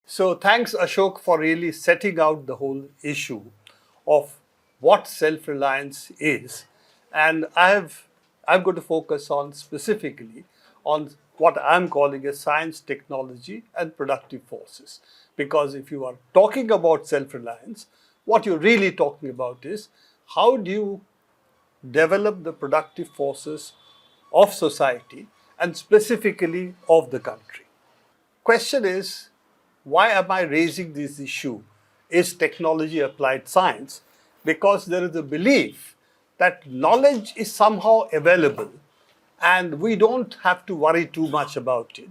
So thanks Ashok for really setting out the whole issue of what self-reliance is. And I'm going to focus on specifically on what I'm calling as science, technology and productive forces. Because if you are talking about self-reliance, what you're really talking about is how do you develop the productive forces of society and specifically of the country. Question is, why am I raising this issue? Is technology applied science? Because there is a belief that knowledge is somehow available and we don't have to worry too much about it.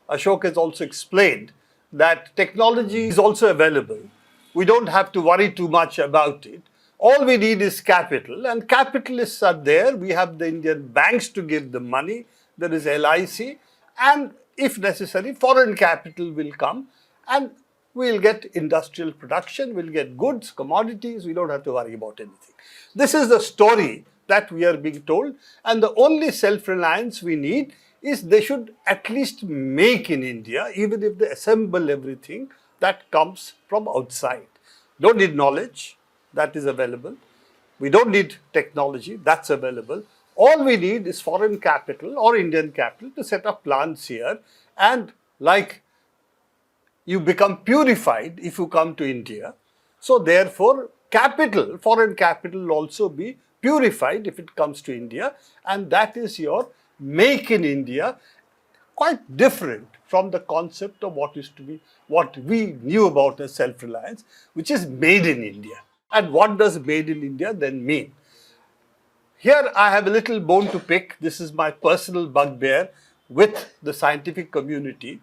Ashok has also explained that technology is also available. We don't have to worry too much about it. All we need is capital, and capitalists are there. We have the Indian banks to give the money. There is LIC, and if necessary, foreign capital will come and we'll get industrial production, we'll get goods, commodities, we don't have to worry about anything. This is the story that we are being told, and the only self-reliance we need is they should at least make in India, even if they assemble everything that comes from outside. Don't need knowledge, that is available. We don't need technology, that's available. All we need is foreign capital or Indian capital to set up plants here, and like you become purified if you come to India. So therefore, capital, foreign capital will also be purified if it comes to India, and that is your make in India, quite different from the concept of what we knew about as self-reliance, which is made in India. And what does made in India then mean? Here I have a little bone to pick. This is my personal bugbear with the scientific community,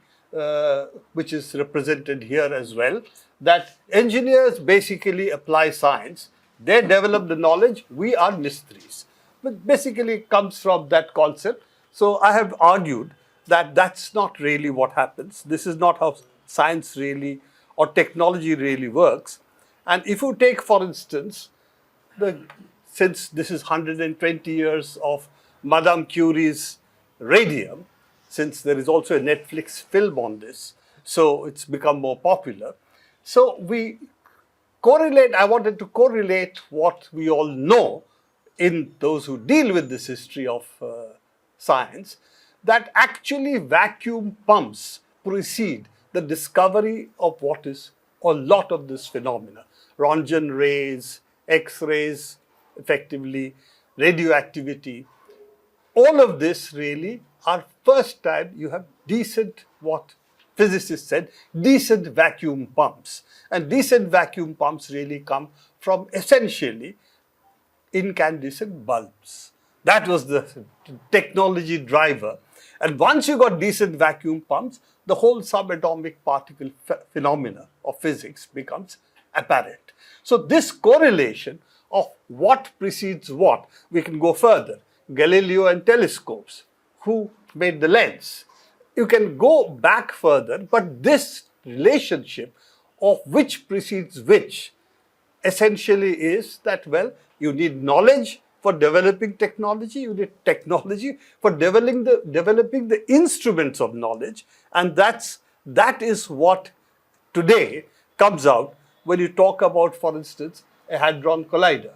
which is represented here as well, that engineers basically apply science. They develop the knowledge, we are mistries. But basically it comes from that concept. So I have argued that that's not really what happens. This is not how science really or technology really works. And if you take, for instance, since this is 120 years of Madame Curie's radium, since there is also a Netflix film on this, so it's become more popular. So I wanted to correlate what we all know in those who deal with this history of science, that actually vacuum pumps precede the discovery of what is a lot of this phenomena. Roentgen rays, X-rays, effectively, radioactivity. All of this really are first time you have decent, what physicists said, decent vacuum pumps. And decent vacuum pumps really come from essentially incandescent bulbs. That was the technology driver. And once you got decent vacuum pumps, the whole subatomic particle phenomena of physics becomes apparent. So this correlation of what precedes what, we can go further. Galileo and telescopes, who made the lens? You can go back further, but this relationship of which precedes which essentially is that, well, you need knowledge for developing technology, you need technology for developing the instruments of knowledge, and that is what today comes out when you talk about, for instance, a hadron collider.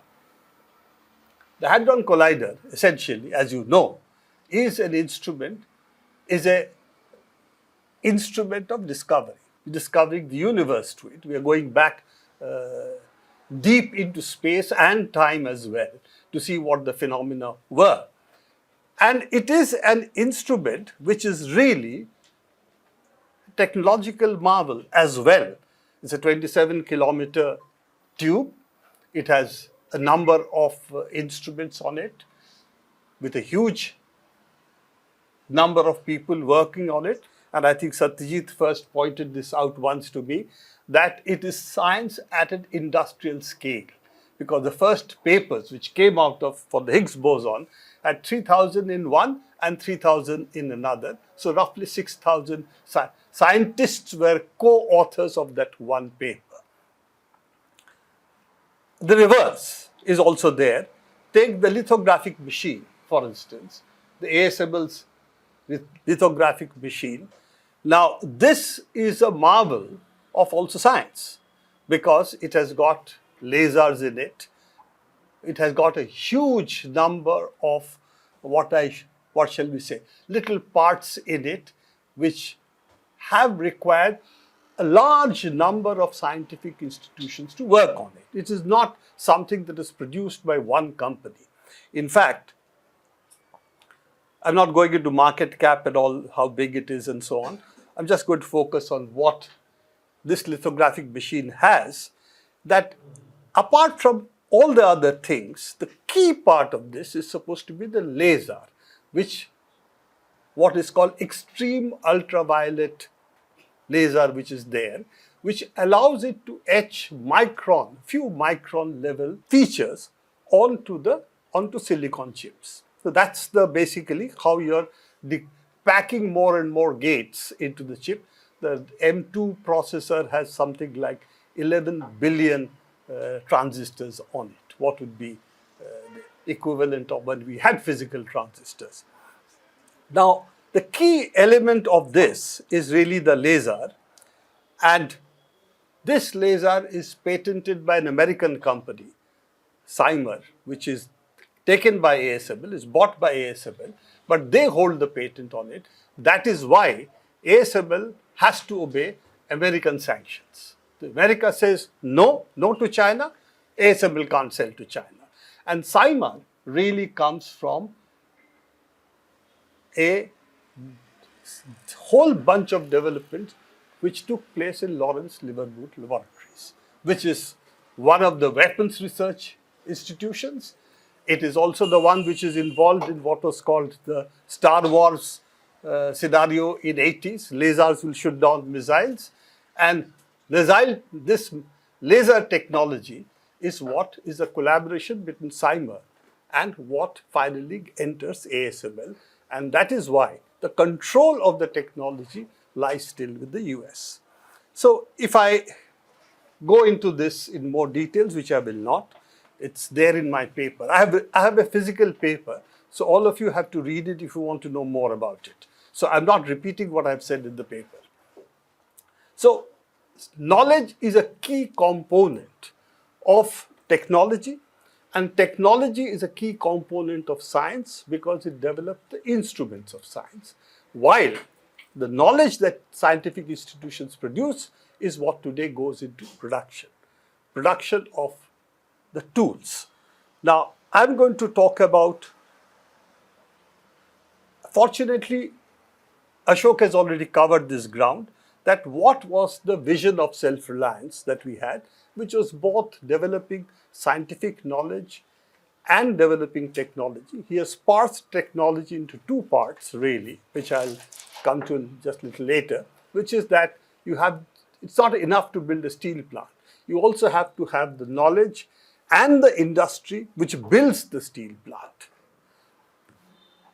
The Hadron Collider, essentially, as you know, is an instrument of discovery. We're discovering the universe to it. We are going back deep into space and time as well to see what the phenomena were. And it is an instrument which is really a technological marvel as well. It's a 27-kilometer tube. It has a number of instruments on it with a huge number of people working on it. And I think Satyajit first pointed this out once to me, that it is science at an industrial scale. Because the first papers which came out for the Higgs boson had 3,000 in one and 3,000 in another. So roughly 6,000 scientists were co-authors of that one paper. The reverse is also there. Take the lithographic machine, for instance, the ASML's lithographic machine. Now, this is a marvel of also science, because it has got lasers in it. It has got a huge number of what shall we say, little parts in it which have required a large number of scientific institutions to work on it. It is not something that is produced by one company. In fact, I'm not going into market cap at all, how big it is and so on. I'm just going to focus on what this lithographic machine has, that apart from all the other things, the key part of this is supposed to be the laser, which what is called extreme ultraviolet laser, which is there, which allows it to etch few micron level features onto silicon chips. So that's basically how you're packing more and more gates into the chip. The M2 processor has something like 11 billion transistors on it. What would be the equivalent of when we had physical transistors? Now, the key element of this is really the laser, and this laser is patented by an American company, Cymer, which is taken by ASML, is bought by ASML, but they hold the patent on it. That is why ASML has to obey American sanctions. America says no to China, ASML can't sell to China. And Cymer really comes from a whole bunch of developments which took place in Lawrence Livermore Laboratories, which is one of the weapons research institutions. It is also the one which is involved in what was called the Star Wars scenario in 80s. Lasers will shoot down missiles, and this laser technology is what is a collaboration between Cymer and what finally enters ASML, and that is why the control of the technology lies still with the US. So if I go into this in more details, which I will not, it's there in my paper. I have a physical paper, so all of you have to read it if you want to know more about it. So I'm not repeating what I've said in the paper. So knowledge is a key component of technology, and technology is a key component of science because it developed the instruments of science, while the knowledge that scientific institutions produce is what today goes into production of the tools. Now, I'm going to talk about, fortunately, Ashok has already covered this ground, that what was the vision of self-reliance that we had, which was both developing scientific knowledge and developing technology. He has parsed technology into two parts, really, which I'll come to just a little later, which is that it's not enough to build a steel plant. You also have to have the knowledge and the industry which builds the steel plant.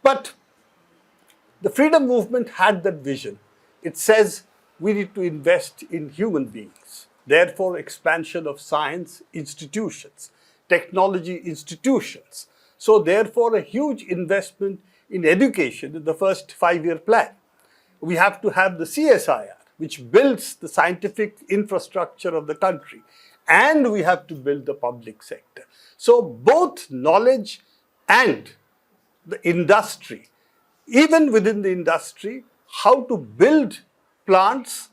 But the freedom movement had that vision. It says we need to invest in human beings. Therefore, expansion of science institutions, technology institutions. So therefore, a huge investment in education in the first 5-year plan. We have to have the CSIR, which builds the scientific infrastructure of the country, and we have to build the public sector. So both knowledge and the industry, even within the industry, how to build plants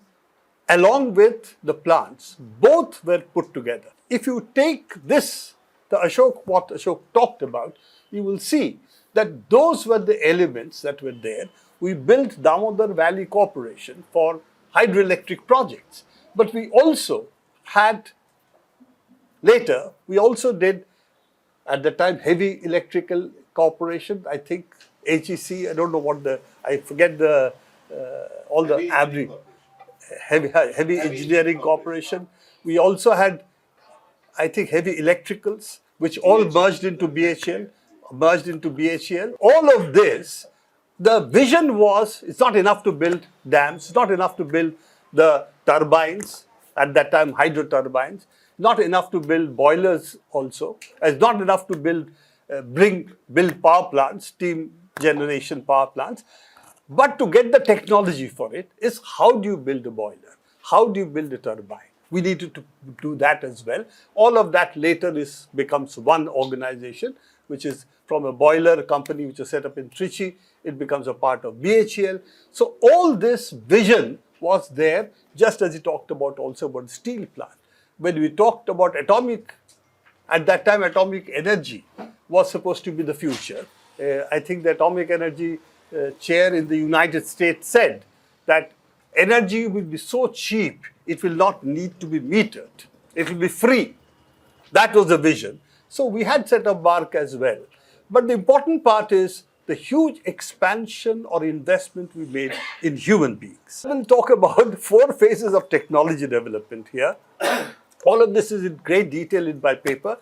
along with the plants, both were put together. If you take this, what Ashok talked about, you will see that those were the elements that were there. We built Damodar Valley Corporation for hydroelectric projects, but we also had, later, we also did, at the time, Heavy Electrical Corporation, I think, HEC, I don't know what I forget all the abbreviations. Heavy Engineering Corporation. We also had, I think, Heavy Electricals, which all merged into BHEL. All of this, the vision was, it's not enough to build dams, it's not enough to build the turbines, at that time hydro turbines, not enough to build boilers also, it's not enough to build power plants, steam generation power plants, but to get the technology for it is how do you build a boiler? How do you build a turbine? We needed to do that as well. All of that later becomes one organization, which is from a boiler company which is set up in Trichy. It becomes a part of BHEL. So all this vision was there, just as he talked about also about steel plant. When we talked about atomic, at that time atomic energy was supposed to be the future. I think the atomic energy chair in the United States said that energy will be so cheap, it will not need to be metered. It will be free. That was the vision. So we had set up BARC as well. But the important part is the huge expansion or investment we made in human beings. I will talk about 4 phases of technology development here. All of this is in great detail in my paper,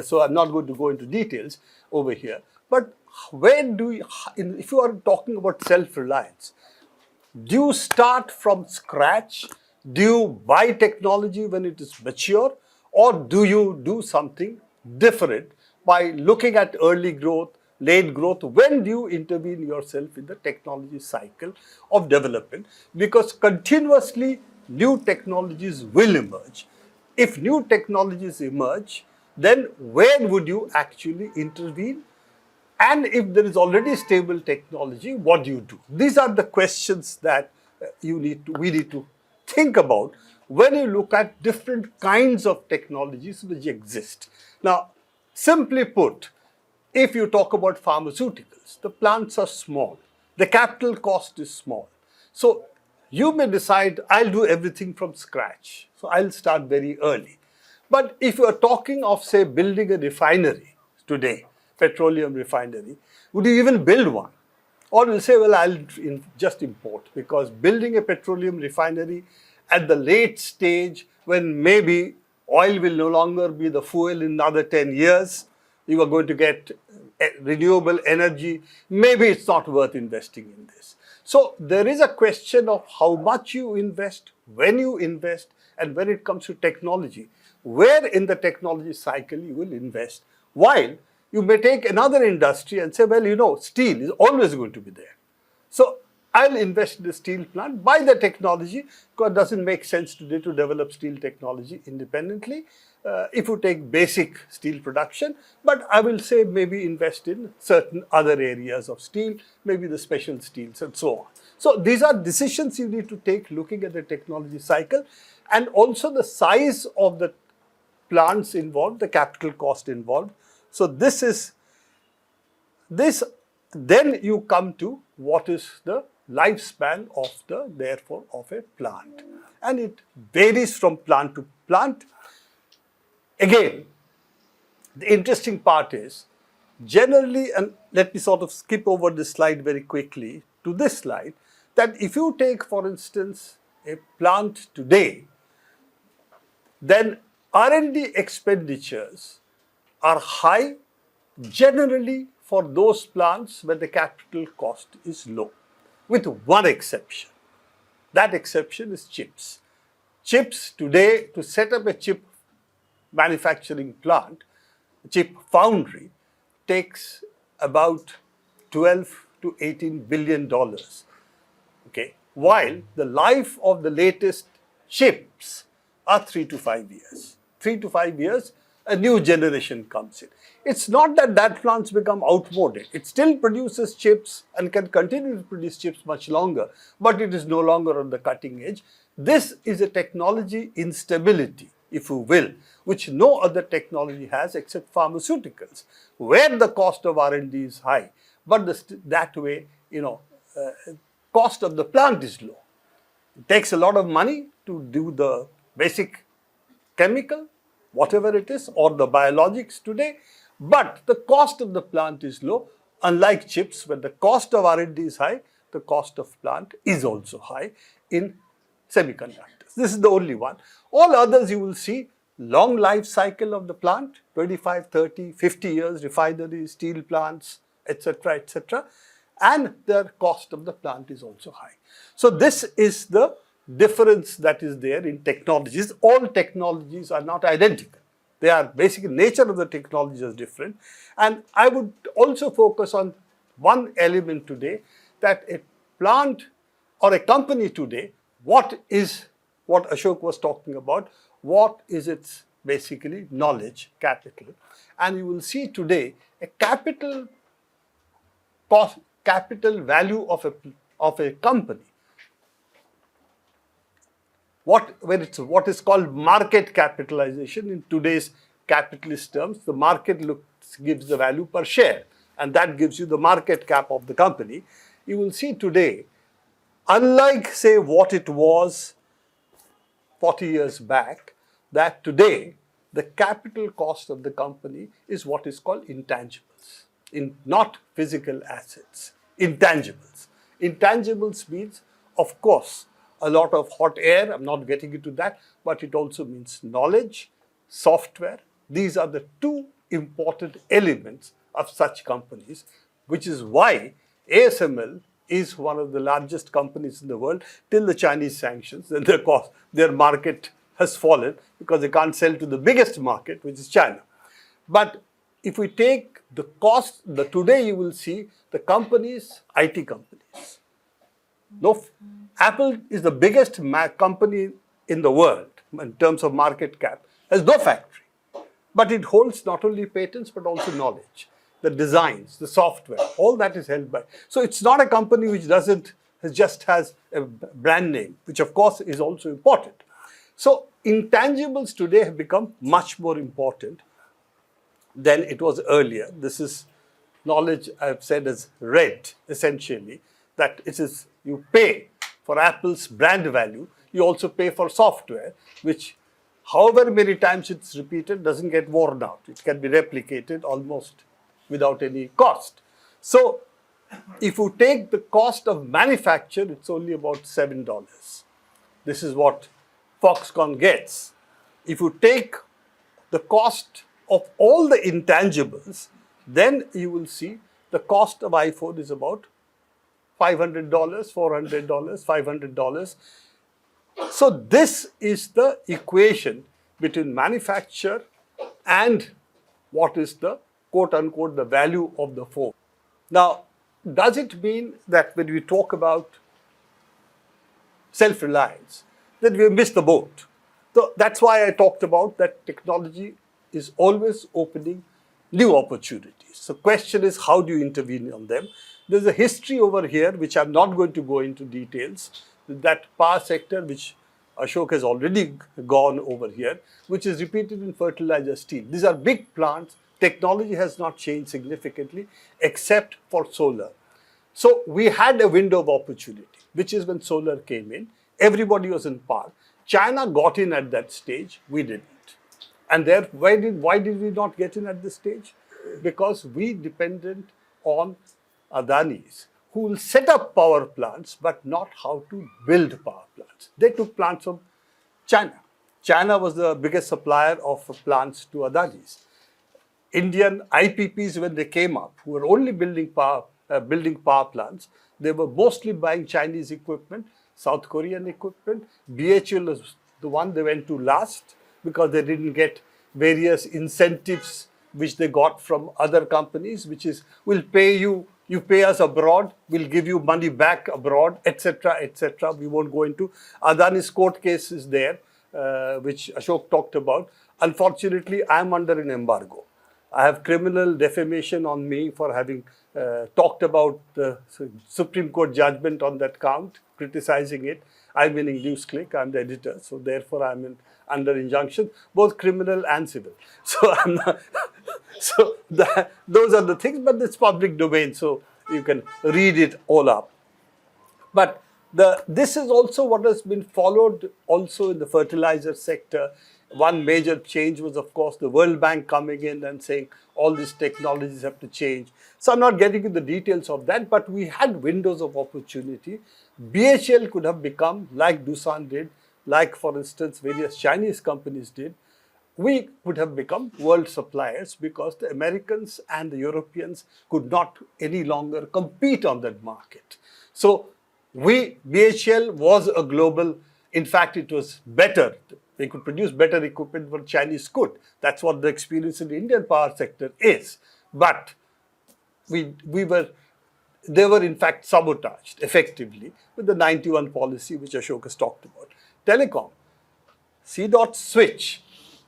so I'm not going to go into details over here. But if you are talking about self-reliance, do you start from scratch? Do you buy technology when it is mature? Or do you do something different by looking at early growth, late growth? When do you intervene yourself in the technology cycle of development? Because continuously new technologies will emerge. If new technologies emerge, then where would you actually intervene? And if there is already stable technology, what do you do? These are the questions that we need to think about when you look at different kinds of technologies which exist. Now, simply put, if you talk about pharmaceuticals, the plants are small, the capital cost is small. So you may decide, I'll do everything from scratch. So I'll start very early. But if you are talking of, say, building a refinery today, petroleum refinery, would you even build one? Or will say, well, I'll just import, because building a petroleum refinery at the late stage when maybe oil will no longer be the fuel in another 10 years, you are going to get renewable energy, maybe it's not worth investing in this. So there is a question of how much you invest, when you invest, and when it comes to technology, where in the technology cycle you will invest. While you may take another industry and say, well, you know, steel is always going to be there. So I'll invest in the steel plant, buy the technology, because it doesn't make sense today to develop steel technology independently. If you take basic steel production, but I will say maybe invest in certain other areas of steel, maybe the special steels and so on. So these are decisions you need to take looking at the technology cycle, and also the size of the plants involved, the capital cost involved. So then you come to what is the lifespan of a plant. And it varies from plant to plant. Again, the interesting part is generally, and let me sort of skip over this slide very quickly to this slide, that if you take, for instance, a plant today, then R&D expenditures are high generally for those plants where the capital cost is low, with one exception. That exception is chips. Chips today, to set up a chip manufacturing plant, chip foundry, takes about 12 to 18 billion dollars. Okay, while the life of the latest chips are 3 to 5 years. 3 to 5 years, a new generation comes in. It's not that that plant's become outmoded. It still produces chips and can continue to produce chips much longer, but it is no longer on the cutting edge. This is a technology instability, if you will, which no other technology has except pharmaceuticals, where the cost of R&D is high, but that way, cost of the plant is low. It takes a lot of money to do the basic chemical, whatever it is, or the biologics today, but the cost of the plant is low. Unlike chips, where the cost of R&D is high, the cost of plant is also high in semiconductors. This is the only one. All others you will see long life cycle of the plant, 25, 30, 50 years, refineries, steel plants, etc., etc. And the cost of the plant is also high. So this is the difference that is there in technologies. All technologies are not identical. They are basically, nature of the technology is different. And I would also focus on one element today, that a plant or a company today, what is what Ashok was talking about, what is its basically knowledge capital. And you will see today a capital value of a company, what is called market capitalization in today's capitalist terms. The market gives the value per share, and that gives you the market cap of the company. You will see today, unlike say what it was 40 years back, that today the capital cost of the company is what is called intangibles, not physical assets, intangibles. Intangibles means, of course, a lot of hot air, I'm not getting into that, but it also means knowledge, software. These are the two important elements of such companies, which is why ASML is one of the largest companies in the world till the Chinese sanctions, and their market has fallen because they can't sell to the biggest market, which is China. But if we take the cost, today you will see the companies, IT companies. No, Apple is the biggest company in the world in terms of market cap, has no factory. But it holds not only patents but also knowledge, the designs, the software, all that is held by. So it's not a company which just has a brand name, which of course is also important. So intangibles today have become much more important than it was earlier. This is knowledge I've said as red, essentially, that it is you pay for Apple's brand value, you also pay for software, which however many times it's repeated doesn't get worn out. It can be replicated almost without any cost. So if you take the cost of manufacture, it's only about $7. This is what Foxconn gets. If you take the cost of all the intangibles, then you will see the cost of iPhone is about $500, $400, $500. So this is the equation between manufacture and what is the quote-unquote the value of the phone. Now, does it mean that when we talk about self-reliance, that we have missed the boat? So that's why I talked about that technology is always opening new opportunities. The question is, how do you intervene on them? There's a history over here, which I'm not going to go into details. That power sector, which Ashok has already gone over here, which is repeated in fertilizer steel. These are big plants. Technology has not changed significantly except for solar. So we had a window of opportunity, which is when solar came in. Everybody was in power. China got in at that stage. We didn't. And there, why did we not get in at this stage? Because we depended on Adanis, who will set up power plants, but not how to build power plants. They took plants from China. China was the biggest supplier of plants to Adanis. Indian IPPs, when they came up, who were only building power plants, they were mostly buying Chinese equipment, South Korean equipment. BHL was the one they went to last because they didn't get various incentives which they got from other companies, which is, we'll pay you, you pay us abroad, we'll give you money back abroad, etc., etc. We won't go into. Adani's court case is there, which Ashok talked about. Unfortunately, I'm under an embargo. I have criminal defamation on me for having talked about the Supreme Court judgment on that count, criticizing it. I'm in NewsClick, I'm the editor, so therefore I'm under injunction, both criminal and civil. So I'm not, so those are the things, but it's public domain, so you can read it all up. But this is also what has been followed also in the fertilizer sector. One major change was, of course, the World Bank coming in and saying all these technologies have to change. So I'm not getting into the details of that, but we had windows of opportunity. BHL could have become, like Doosan did, like, for instance, various Chinese companies did. We would have become world suppliers because the Americans and the Europeans could not any longer compete on that market. So BHL was a global, in fact, it was better. They could produce better equipment than Chinese could. That's what the experience in the Indian power sector is. But they were in fact sabotaged effectively with the 91 policy, which Ashok has talked about. telecom. C dot switch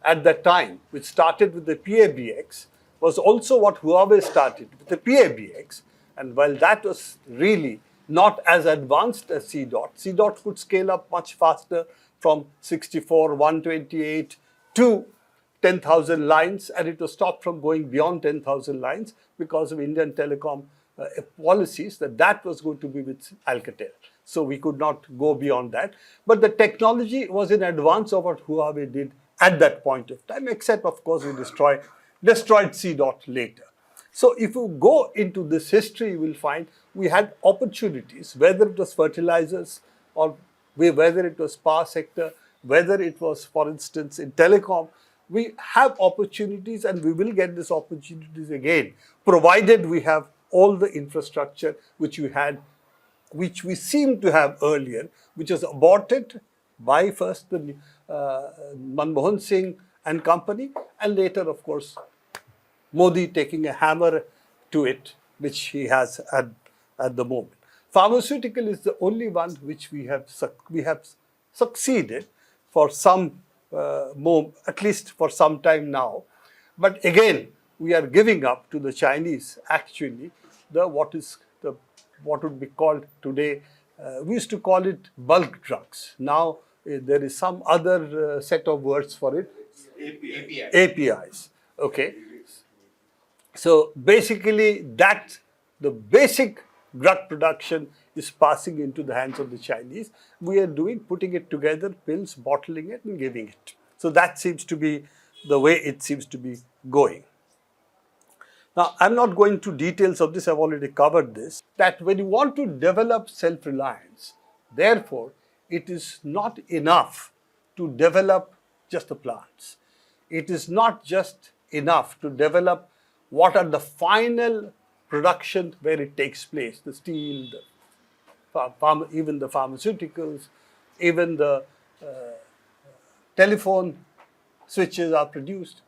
at that time, which started with the PABX, was also what Huawei started with the PABX. And while that was really not as advanced as C dot could scale up much faster from 64, 128 to 10,000 lines, and it was stopped from going beyond 10,000 lines because of Indian telecom policies that was going to be with Alcatel. So we could not go beyond that. But the technology was in advance of what Huawei did at that point of time, except of course we destroyed C dot later. So if you go into this history, you will find we had opportunities, whether it was fertilizers or whether it was power sector, whether it was, for instance, in telecom. We have opportunities and we will get these opportunities again, provided we have all the infrastructure which we seem to have earlier, which was aborted by first the Manmohan Singh and company, and later, of course, Modi taking a hammer to it, which he has at the moment. Pharmaceutical is the only one which we have succeeded for some at least for some time now. But again, we are giving up to the Chinese actually what would be called today, we used to call it bulk drugs. Now there is some other set of words for it. APIs. Okay. So basically the basic drug production is passing into the hands of the Chinese. We are putting it together, pills, bottling it and giving it. So that seems to be the way it seems to be going. Now, I'm not going to details of this, I've already covered this, that when you want to develop self-reliance, therefore, it is not enough to develop just the plants. It is not just enough to develop what are the final production where it takes place, the steel, even the pharmaceuticals, even the telephone switches are produced.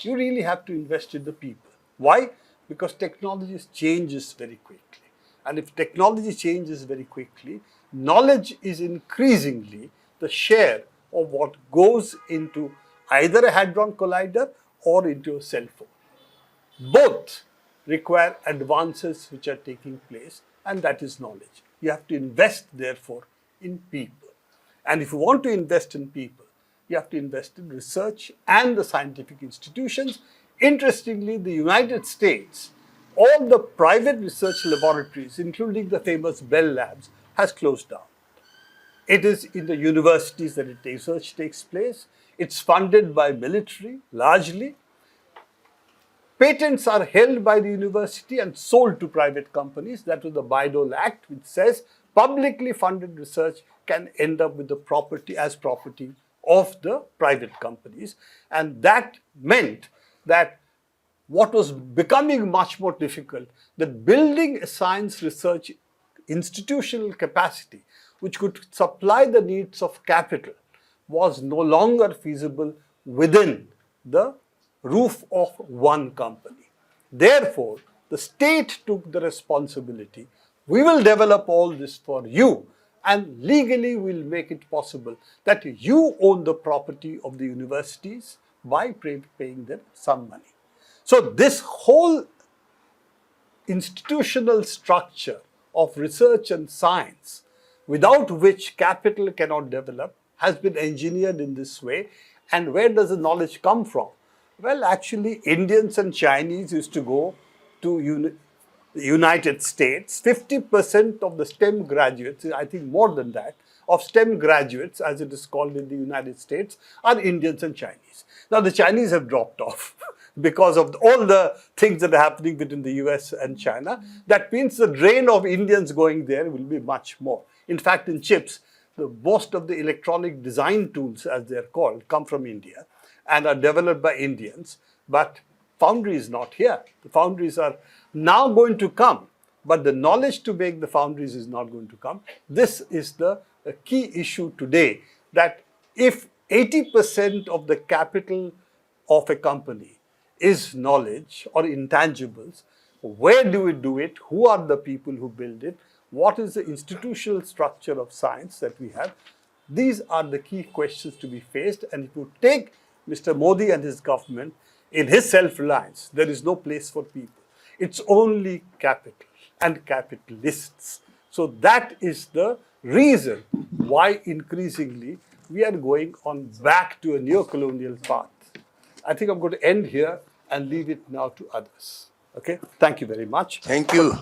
You really have to invest in the people. Why? Because technology changes very quickly. And if technology changes very quickly, knowledge is increasingly the share of what goes into either a hadron collider or into a cell phone. Both require advances which are taking place, and that is knowledge. You have to invest, therefore, in people. And if you want to invest in people, you have to invest in research and the scientific institutions. Interestingly, the United States, all the private research laboratories, including the famous Bell Labs, has closed down. It is in the universities that research takes place. It's funded by military, largely. Patents are held by the university and sold to private companies. That was the Bayh-Dole Act, which says publicly funded research can end up with the property of the private companies. And that meant that what was becoming much more difficult, that building a science research institutional capacity which could supply the needs of capital was no longer feasible within the roof of one company. Therefore, the state took the responsibility. We will develop all this for you, and legally we'll make it possible that you own the property of the universities by paying them some money. So this whole institutional structure of research and science, without which capital cannot develop, has been engineered in this way. And where does the knowledge come from? Well, actually, Indians and Chinese used to go to the United States. 50% of the STEM graduates, I think more than that, of STEM graduates, as it is called in the United States, are Indians and Chinese. Now, the Chinese have dropped off because of all the things that are happening between the US and China. That means the drain of Indians going there will be much more. In fact, in chips, most of the electronic design tools, as they're called, come from India and are developed by Indians, but foundry is not here. The foundries are now going to come, but the knowledge to make the foundries is not going to come. This is the key issue today, that if 80% of the capital of a company is knowledge or intangibles, where do we do it? Who are the people who build it? What is the institutional structure of science that we have? These are the key questions to be faced. And if you take Mr. Modi and his government in his self-reliance, there is no place for people. It's only capital and capitalists. So that is the reason why increasingly we are going on back to a neo-colonial path. I think I'm going to end here and leave it now to others. Okay? Thank you very much. Thank you.